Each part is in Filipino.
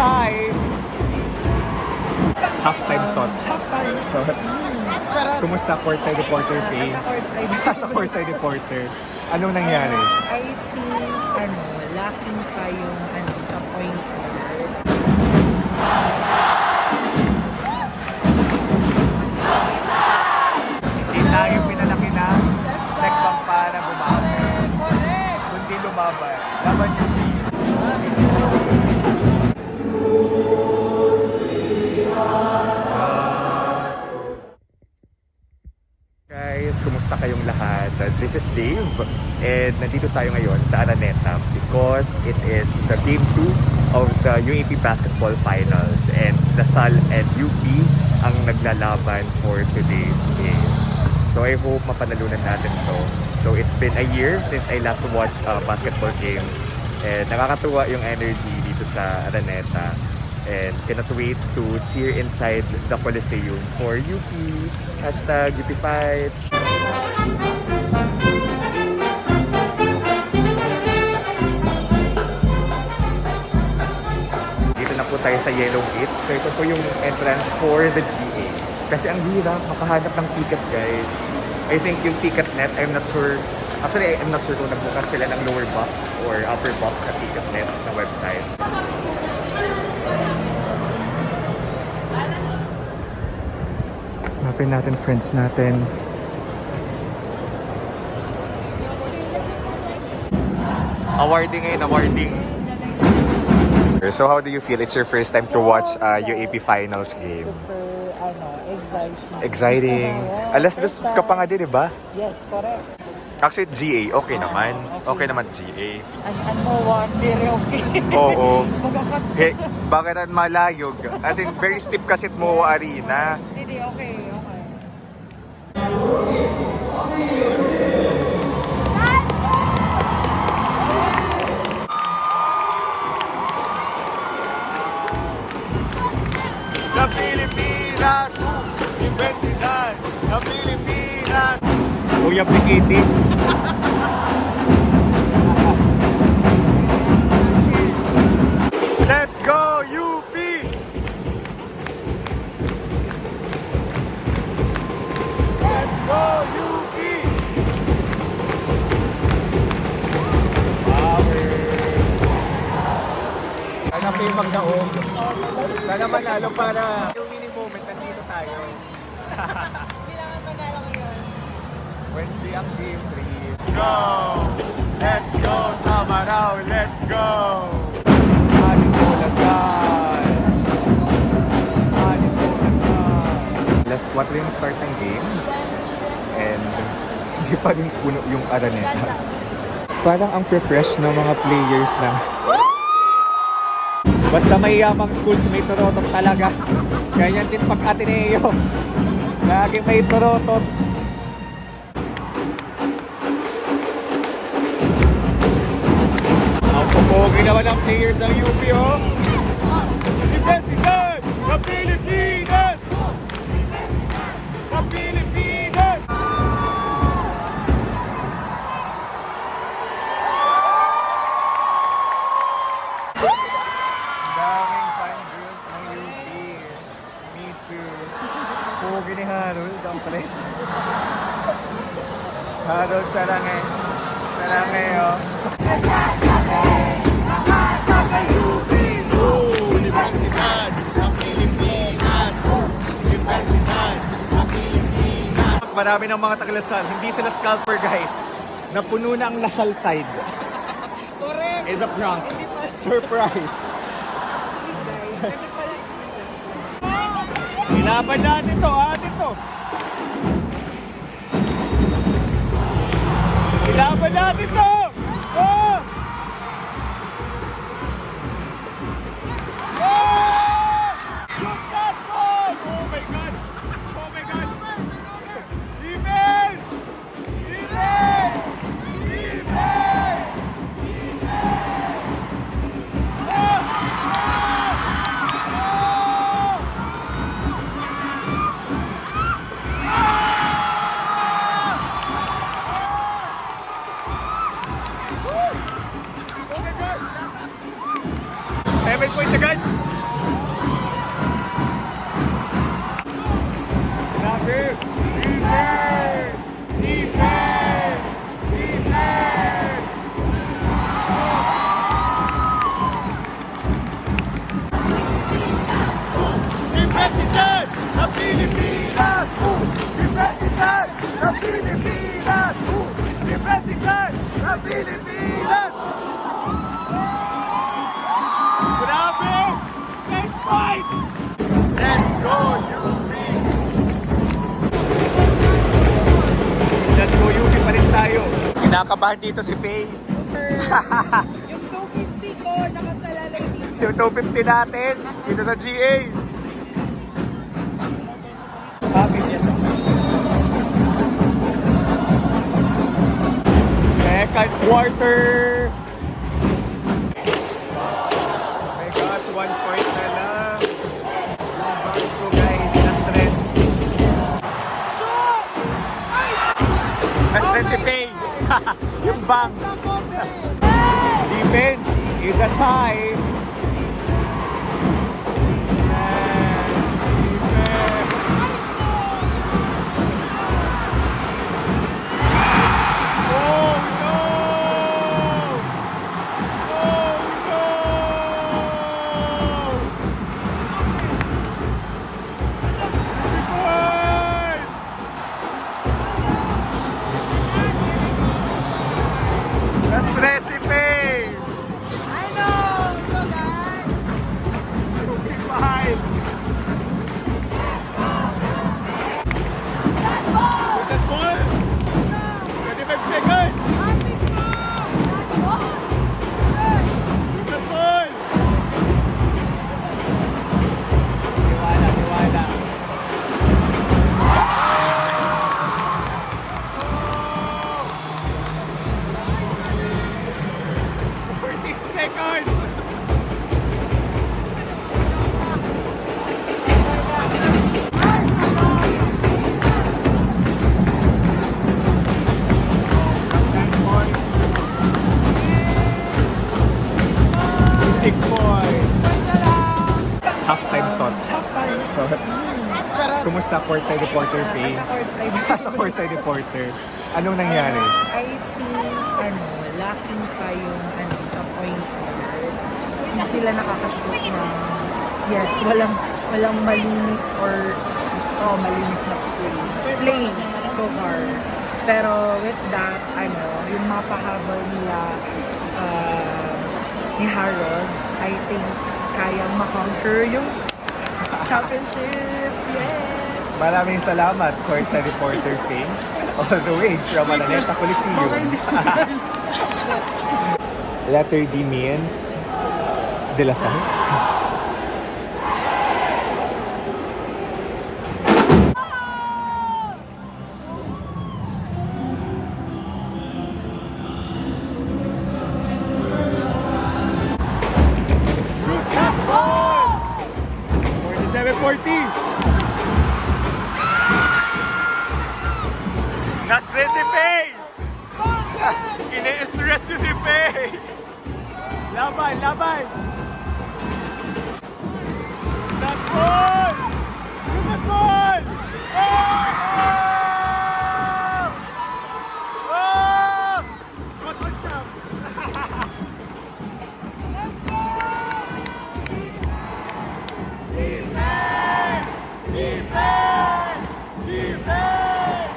Hi! Halftime thoughts. Halftime thoughts. Kumusta courtside reporter si? Sa courtside reporter. Anong nangyari? I think, lacking pa yung, sa point guard. Hindi tayo pinalaki ng sex bomb para bumawi. Correct! Kundi lumaban. Laban yung team. Guys, kumusta kayong lahat? This is Dave and nandito tayo ngayon sa Araneta because it is the game 2 of the UAP Basketball Finals and Lasal and UP ang naglalaban for today's game. So I hope mapanalunan natin to. So it's been a year since I last watched a basketball game and nakakatuwa yung energy dito sa Araneta. And cannot wait to cheer inside the Coliseum for UP. Hashtag UP Fight. Dito na po tayo sa Yellow Gate. So ito po yung entrance for the GA. Kasi ang hirap makahanap ng ticket, guys. I think yung ticket net, I'm not sure. Actually, I'm not sure kung nagbukas sila ng lower box or upper box sa ticket net na website. Hanapin natin friends natin. Awarding ngayon, awarding. So how do you feel? It's your first time to watch UAP Finals game. Super, exciting. Exciting. Yeah, Alas dos first ka pa nga din, diba? Yes, correct. Actually, GA, okay naman. Okay. Okay naman, GA. Very okay. Oo. Magakat. Hey, bakit ang malayog? As in, very steep kasi mo arena. Hindi, okay. La Pilipinas, Universidad, La Pilipinas. Kuya Pikiti. Let's go, UP! Let's go, UP! Power! Sana kayo magdaog. Sana manalo para yung winning moment, nandito tayo. Kailangan manalo ngayon. Wednesday ang game 3. Let's go! Let's go, Tamaraw! Let's go! Anito Lasal! Anito Lasal! Last 4 yung start ng game and hindi pa rin puno yung Araneta. Parang ang refresh ng mga players lang. Basta may yamang schools, may turotot talaga. Ganyan din pag Ateneo. Laging may turotot. Ang pupogi naman ang players ng UP, oh! Universidad ng Pilipinas! Ng Pilipinas! Daming fan girls ng UP. Me too. Pupogi ni Harold, ang pres. Harold Sarange. Sarange, oh. Marami ng mga taga-Lasal, hindi sila scalper guys. Napuno na ang Lasal side. Correct. It's a prank. Surprise. Ilaban natin to, atin to. Ilaban natin to. Oh! Oh! Shoot that ball! Oh my God! Oh my God! Defense! Defense! Defense! Oh! Oh! 7 points agad! Representan ng Pilipinas! Representan ng Pilipinas! Grabe! Let's fight! Let's go, UP! Let's go, UP pa rin tayo. Kinakabahan dito si Faye. Super. Yung 250 ko, nakasalalay dito. Yung 250 natin, dito sa GA. Second quarter. My gosh, 1 point na lang. Bangs ko guys, na-stress. Shoot! Ay! Na-stress si Faye. Yung bangs. Defense is a tie. Na-stress si Faye! I know! So guys! Fine! With that ball! 25 seconds! With that ball! Tiwala, tiwala. 14 seconds! Six points. Half-time thoughts. Kumusta courtside reporter, Faye? Sa courtside reporter. Anong nangyari? I think, lacking pa yung, sa point guard. Hindi sila nakakashoot ng, yes, walang malinis or, malinis na play so far. Pero with that, yung mapahabol nila, ni Harold, I think kayang makonquer yung championship. Yes! Maraming salamat, courtside reporter, Faye. All the way from Araneta Coliseum. Letter D means De La Salle. Shoot that ball! 47-40. Na-stress si Faye! Ine-stress ko si Faye! Laban, laban! That ball! Shoot that ball! Oh! Oh! Cotton cap! Defense! Defense! Defense!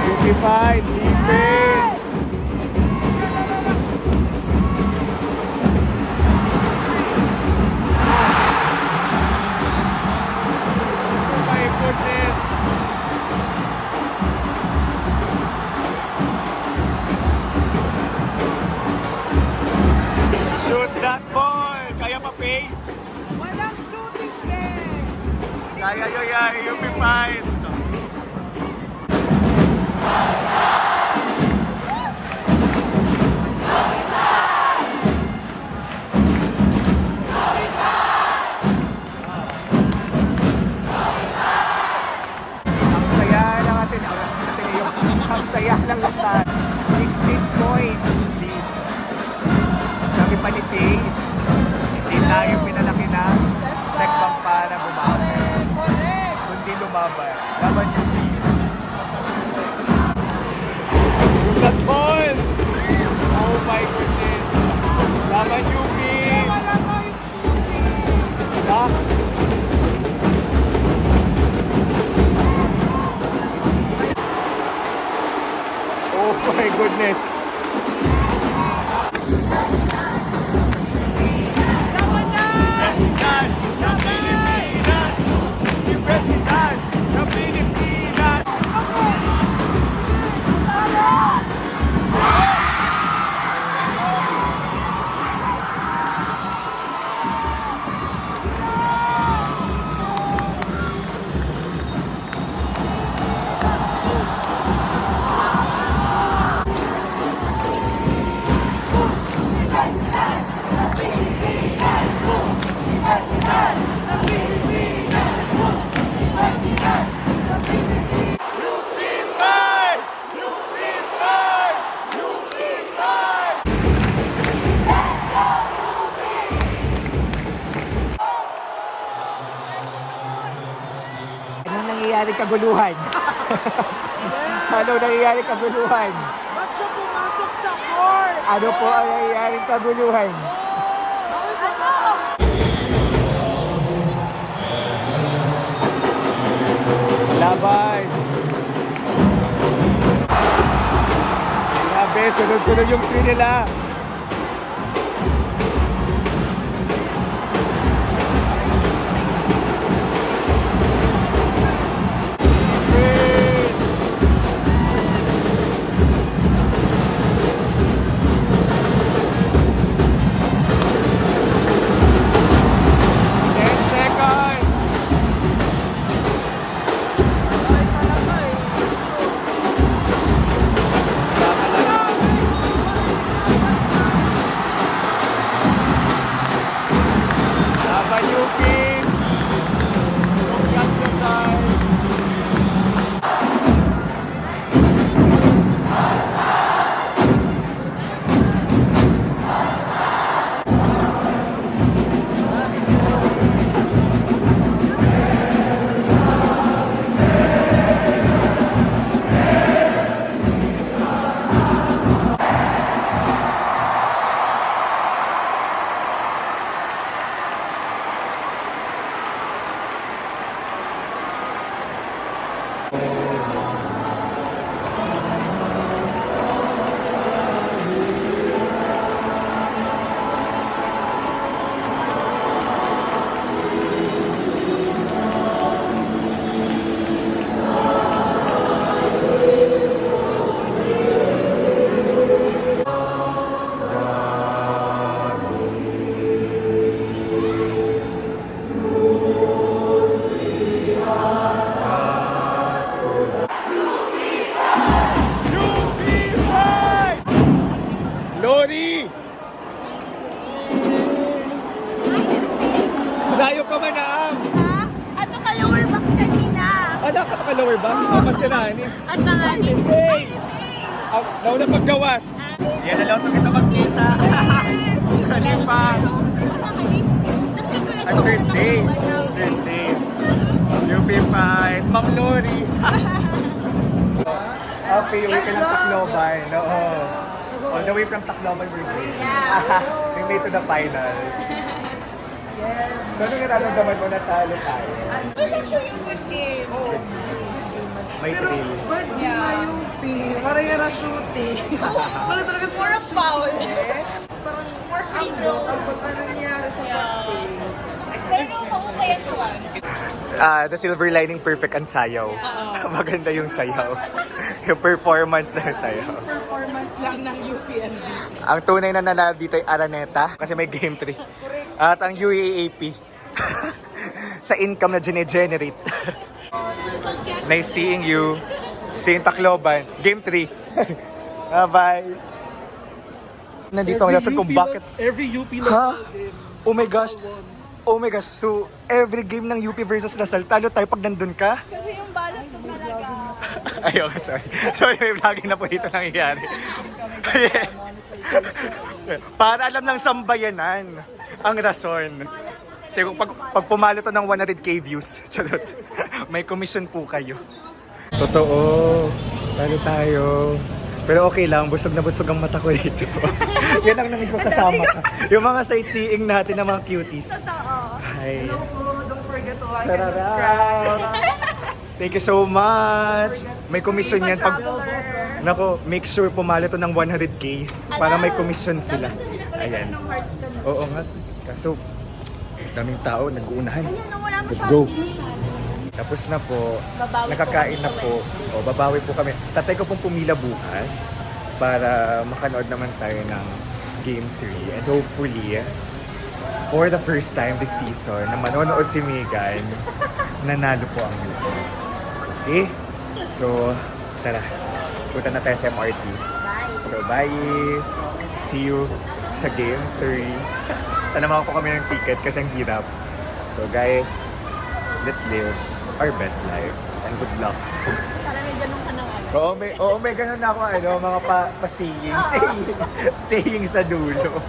Unified defense! Oh my goodness! Shoot that ball! Kaya pa, Faye? Walang shooting game! Kaya nyo yan, you'll be fine! Ang saya ng lasan. 16 points lead. Sabi pa ni Faye, hindi tayo pinalaki ng sex bomb para bumawi. Correct! Kundi lumaban. Laban yung team. That ball! Oh my goodness! Laban yung team! Wala ko yung shooting! Ducks! nangyayaring kaguluhan? Ano nangyayaring kaguluhan? Ba't siya pumasok sa court? Ano po ang nangyayaring kaguluhan? Laban! Grabe, sunod-sunod yung screen nila. Lori! Layo ka man naam! Ha? Ano ka lower box kanina? Ano ka ka lower box? O pasirani? Asa nga ni? Hey! Nauna paggawas! Yan na lang kita magkita! Kalipa! At Thursday! Thursday! UP5! Ma'am Lori! Okay, uwi ka ng Tacloban. Oo. All the way from Tacloban, we're here. Yeah. We made to the finals. Yes. So, anong nararamdaman mo na talo tayo? It was actually a good game. May Pero, thrill. ba't di na UP? Parang yan ang shooting. Wala talaga More of foul. Parang More free throws. ano nangyari sa practice? Pero nung maukay ang tuwan. The silver lining, perfect ang sayaw. Maganda yung sayaw. Yung performance ng sayaw. Performance lang ng UPNB. Ang tunay na nanalo dito ay Araneta kasi may game 3. At ang UAAP sa income na gene-generate. Nice seeing you. See you in Tacloban. Game 3. Bye-bye. Nandito ang rason kung bakit. Every UP Ha? Lasal game. Oh my gosh. Oh my gosh. So, every game ng UP versus Lasal, talo tayo pag nandun ka? Kasi yung balot ko talaga. Ayoko, sorry. Sorry, may vlogging na po dito nangyayari. Para alam ng sambayanan ang rason. Kasi kung pag pumalo to ng 100k views, charot, may commission po kayo. Totoo. Talo tayo. Pero okay lang, busog na busog ang mata ko dito. Yan ang namiss mo kasama ka. Yung mga sightseeing natin ng mga cuties. Totoo. Hi. Don't forget to like and Tarara. subscribe. Thank you so much. May commission yan pag nako, make sure pumalo to ng 100k para may commission sila. Ayan. Oo nga. Kaso daming tao nag-uunahan. Let's go. Tapos na po. Babawi Nakakain po na kami po. O, babawi po kami. Tatay ko pong pumila bukas para makanood naman tayo ng Game 3. And hopefully, for the first time this season, na manonood si Megan, nanalo po ang Luto. Okay? So, tara. Punta na tayo sa MRT. So, bye! See you sa Game 3. Sana makakuha kami ng ticket kasi ang hirap. So, guys, let's live our best life. And good luck. Para may ganun ka ng ano. May ganun ako, mga saying sa dulo.